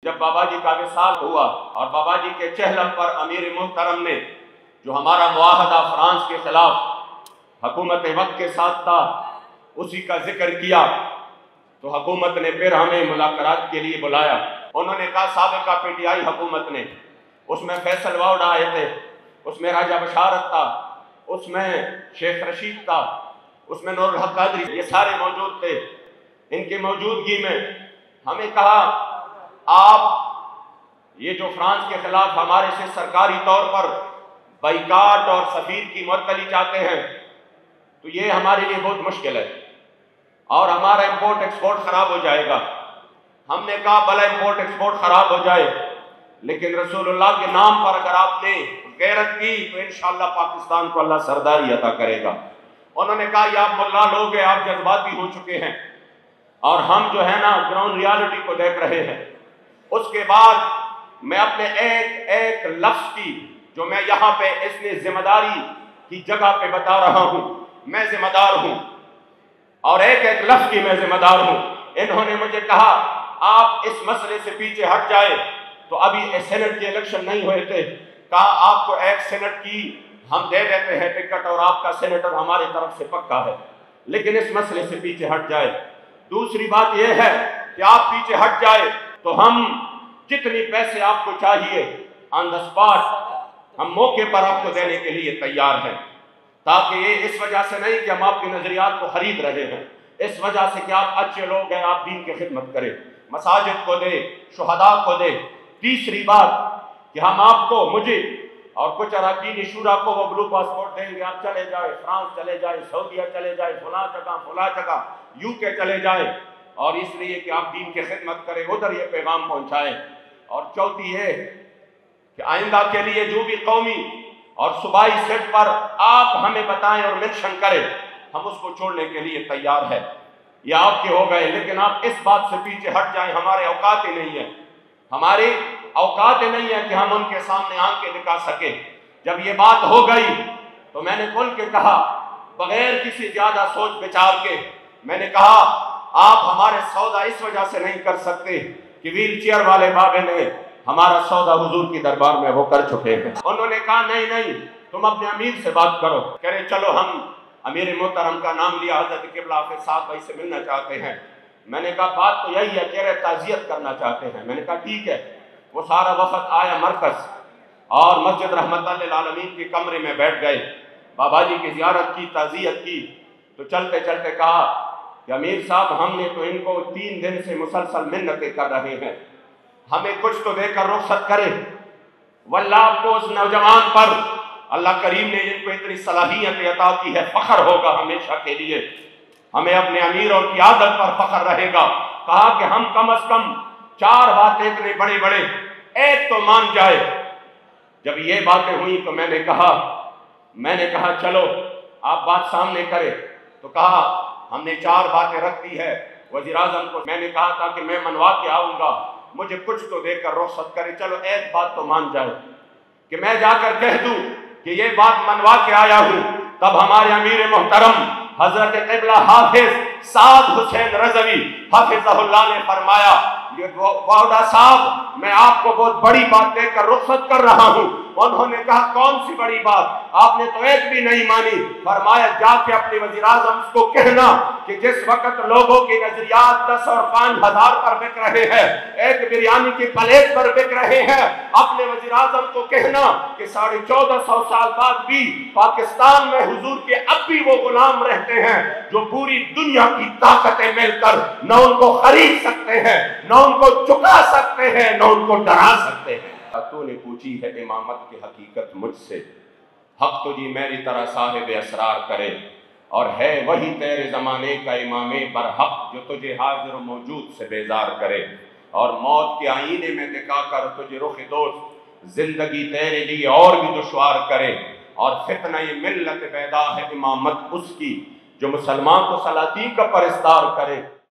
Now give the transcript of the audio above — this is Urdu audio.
جب بابا جی کا وصال ہوا اور بابا جی کے چہلم پر امیر محترم نے جو ہمارا معاہدہ فرانس کے خلاف حکومت وقت کے ساتھ تھا اسی کا ذکر کیا تو حکومت نے پھر ہمیں مذاکرات کے لیے بلایا۔ انہوں نے کہا سابقہ پی ٹی آئی حکومت نے، اس میں فیصل واؤڈ آئے تھے، اس میں راجہ بشارت تھا، اس میں شیخ رشید تھا، اس میں نور الحق قادری، یہ سارے موجود تھے۔ ان کی موجودگی میں ہمیں کہا آپ یہ جو فرانس کے خلاف ہمارے سے سرکاری طور پر بائیکاٹ اور سفیر کی معطلی چاہتے ہیں تو یہ ہمارے لیے بہت مشکل ہے اور ہمارا امپورٹ ایکسپورٹ خراب ہو جائے گا۔ ہم نے کہا بھلا امپورٹ ایکسپورٹ خراب ہو جائے لیکن رسول اللہ کے نام پر اگر آپ نے غیرت کی تو انشاءاللہ پاکستان کو اللہ سرداری عطا کرے گا۔ انہوں نے کہا یہ آپ ملا لوگ ہیں، آپ جذباتی ہو چکے ہیں اور ہم جو ہے نا گراؤنڈ ریالٹی کو دیکھ رہے ہیں۔ اس کے بعد میں اپنے ایک ایک لفظ کی جو میں یہاں پہ اس نے ذمہ داری کی جگہ پہ بتا رہا ہوں، میں ذمہ دار ہوں اور ایک ایک لفظ کی میں ذمہ دار ہوں۔ انہوں نے مجھے کہا آپ اس مسئلے سے پیچھے ہٹ جائے، تو ابھی سینٹ کے الیکشن نہیں ہوئے تھے، کہا آپ کو ایک سینٹ کی ہم دے دیتے ہیں ٹکٹ اور آپ کا سینیٹر ہماری طرف سے پکا ہے، لیکن اس مسئلے سے پیچھے ہٹ جائے۔ دوسری بات یہ ہے کہ آپ پیچھے ہٹ جائے تو ہم جتنی پیسے آپ کو چاہیے آن دا سپاٹ ہم موقع پر آپ کو دینے کے لیے تیار ہیں، تاکہ یہ اس وجہ سے نہیں کہ ہم آپ کے نظریات کو خرید رہے ہیں، اس وجہ سے کہ آپ اچھے لوگ ہیں، آپ دین کی خدمت کریں، مساجد کو دے، شہداء کو دے۔ تیسری بات کہ ہم آپ کو، مجھے اور کچھ اراکین شورا کو وہ بلو پاسپورٹ دیں گے، آپ چلے جائے، فرانس چلے جائے، سعودیہ چلے جائے، فلاں جگہ یو کے چلے جائے، اور اس لیے کہ آپ دین کی خدمت کریں، ادھر یہ پیغام پہنچائیں۔ اور چوتھی ہے کہ آئندہ کے لیے جو بھی قومی اور صوبائی سیٹ پر آپ ہمیں بتائیں اور منشن کریں، ہم اس کو چھوڑنے کے لیے تیار ہیں۔ یہ آپ کے ہو گئے، لیکن آپ اس بات سے پیچھے ہٹ جائیں، ہمارے اوقات ہی نہیں ہیں، ہماری اوقات ہی نہیں ہے کہ ہم ان کے سامنے آنکھیں دکھا سکیں۔ جب یہ بات ہو گئی تو میں نے کھل کے کہا بغیر کسی زیادہ سوچ بچار کے، میں نے کہا آپ ہمارے سودا اس وجہ سے نہیں کر سکتے کہ ویل چیئر والے بابے نے ہمارا سودا حضور کی دربار میں وہ کر چکے ہیں۔ انہوں نے کہا نہیں تم اپنے امیر سے بات کرو، کہہ رہے چلو ہم امیر محترم کا نام لیا، حضرت قبلہ حافظ صاحب بھائی سے ملنا چاہتے ہیں۔ میں نے کہا بات تو یہی ہے، کہہ رہے تعزیت کرنا چاہتے ہیں۔ میں نے کہا ٹھیک ہے۔ وہ سارا وفد آیا مرکز اور مسجد رحمت للعالمین کے کمرے میں بیٹھ گئے، بابا جی کی زیارت کی، تعزیت کی، تو چلتے چلتے کہا کہ امیر صاحب ہم نے تو ان کو 3 دن سے مسلسل منتیں کر رہے ہیں، ہمیں کچھ تو دے کر رخصت کرے۔ واللہ آپ کو اس نوجوان پر اللہ کریم نے ان کو اتنی صلاحیت عطا کی ہے، فخر ہوگا ہمیشہ کے لیے، ہمیں اپنے امیر اور قیادت پر فخر رہے گا۔ کہا کہ ہم کم از کم 4 باتیں اتنے بڑے ایک تو مان جائے۔ جب یہ باتیں ہوئیں تو میں نے کہا چلو آپ بات سامنے کرے، تو کہا ہم نے 4 باتیں رکھ دی ہے وزیر اعظم کو۔ میں نے کہا تھا کہ میں منوا کے آؤں گا، مجھے کچھ تو دے کر رخصت کرے، چلو ایک بات تو مان جائے کہ میں جا کر کہہ دوں کہ یہ بات منوا کے آیا ہوں۔ تب ہمارے امیر محترم حضرت قبلہ حافظ سعد حسین رضوی حافظہ اللہ نے فرمایا واؤڈا صاحب میں آپ کو بہت بڑی بات دے کر رخصت کر رہا ہوں۔ انہوں نے کہا کون سی بڑی بات؟ آپ نے تو ایک بھی نہیں مانی۔ فرمایا جا کے اپنے وزیر اعظم کو کہنا کہ جس وقت لوگوں کی نظریات 10 اور 5 ہزار پر بک رہے ہیں، ایک بریانی کی پلیٹ پر بک رہے ہیں، اپنے وزیر اعظم کو کہنا کہ 1450 سال بعد بھی پاکستان میں حضور کے اب بھی وہ غلام رہتے ہیں جو پوری دنیا کی طاقتیں مل کر نہ ان کو خرید سکتے ہیں، نہ ان کو چکا سکتے ہیں، نہ ان کو ڈرا سکتے ہیں۔ تو نے پوچھی ہے امامت کی حقیقت مجھ سے، حق تجھی میری طرح صاحب اسرار کرے، اور ہے وہی تیرے زمانے کا امام برحق جو تجھے حاضر و موجود سے بیزار کرے، اور موت کے آئینے میں دکھا کر تجھے رخ دوست زندگی تیرے لیے اور بھی دشوار کرے، اور فتنہ ملت پیدا ہے امامت اس کی جو مسلمان کو سلاطین کا پرستار کرے۔